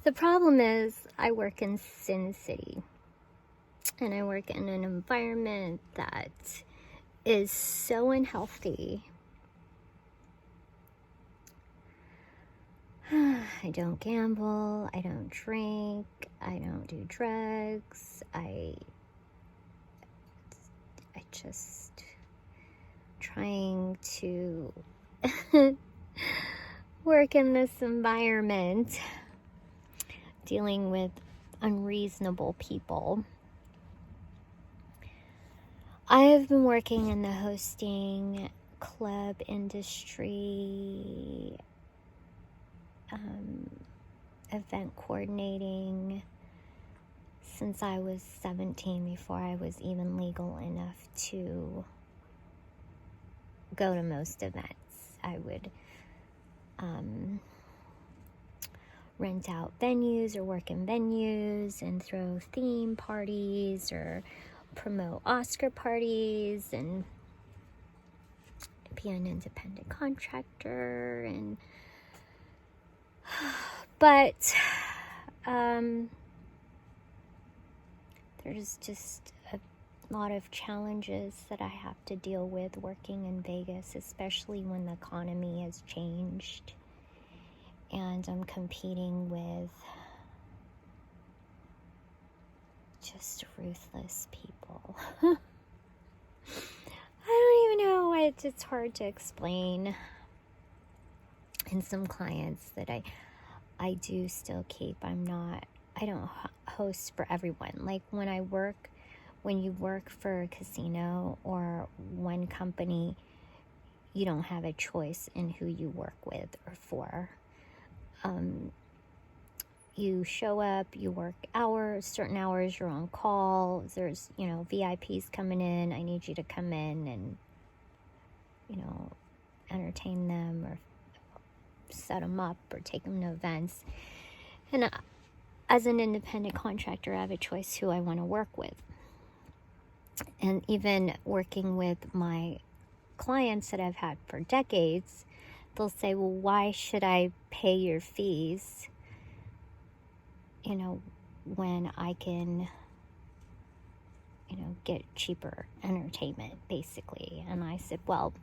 The problem is I work in Sin City, and I work in an environment that is so unhealthy. I don't gamble, I don't drink, I don't do drugs, I just trying to work in this environment, dealing with unreasonable people. I've been working in the hosting club industry, event coordinating since I was 17, before I was even legal enough to go to most events. I would rent out venues or work in venues and throw theme parties or promote Oscar parties and be an independent contractor. And but there's just a lot of challenges that I have to deal with working in Vegas, especially when the economy has changed and I'm competing with just ruthless people. I don't even know, it's hard to explain. And some clients that I do still keep, I don't host for everyone. Like when you work for a casino or one company, you don't have a choice in who you work with or for. You show up, you work hours, certain hours, you're on call. There's, VIPs coming in. I need you to come in and, entertain them or set them up or take them to events. And as an independent contractor, I have a choice who I want to work with. And even working with my clients that I've had for decades, they'll say, well, why should I pay your fees, when I can, get cheaper entertainment, basically. And I said, well,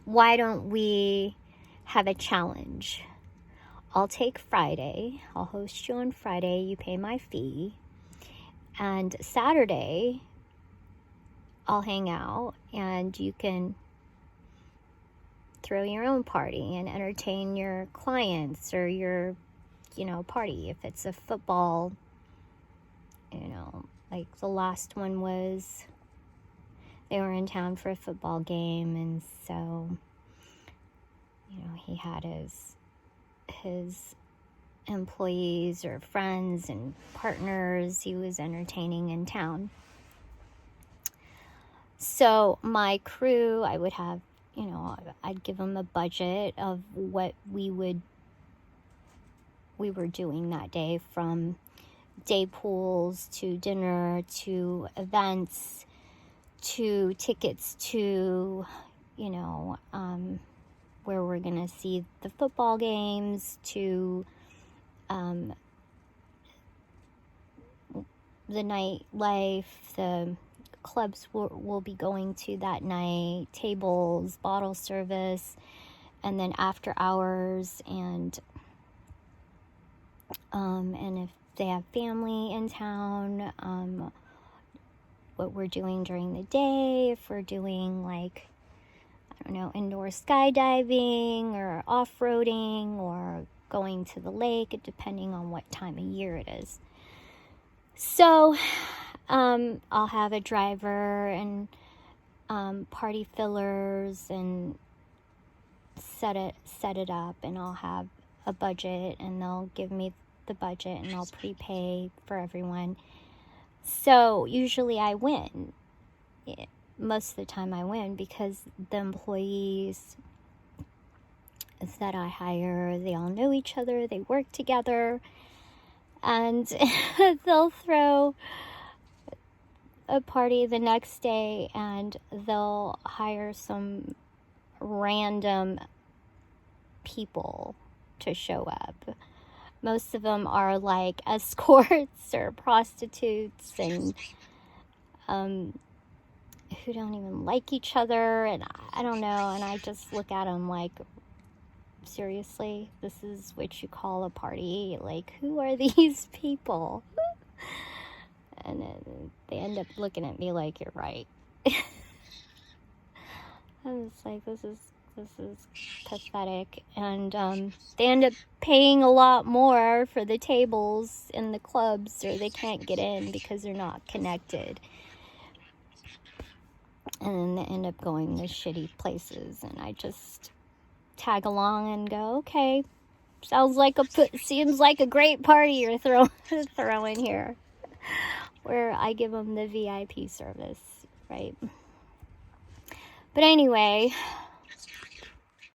why don't we have a challenge? I'll take Friday. I'll host you on Friday. You pay my fee. And Saturday, I'll hang out and you can throw your own party and entertain your clients or your, party. If it's a football, like the last one was, they were in town for a football game. And so, he had his employees or friends and partners he was entertaining in town. So my crew, I would have, I'd give them a budget of what we were doing that day, from day pools to dinner to events to tickets to, where we're going to see the football games, to the nightlife, the clubs we'll be going to that night, tables, bottle service, and then after hours, and if they have family in town, what we're doing during the day, if we're doing indoor skydiving or off-roading or going to the lake, depending on what time of year it is. So I'll have a driver and party fillers and set it up, and I'll have a budget, and they'll give me the budget and I'll prepay for everyone. So usually I win. Most of the time I win, because the employees that I hire, they all know each other, they work together, and they'll throw a party the next day and they'll hire some random people to show up. Most of them are like escorts or prostitutes, and who don't even like each other, and I don't know, and I just look at them like, seriously, this is what you call a party? Like, who are these people? And they end up looking at me like, you're right. I'm just like, this is pathetic. And they end up paying a lot more for the tables in the clubs, or they can't get in because they're not connected. And then they end up going to shitty places, and I just tag along and go, okay, seems like a great party you're throwing here, where I give them the VIP service, right? But anyway,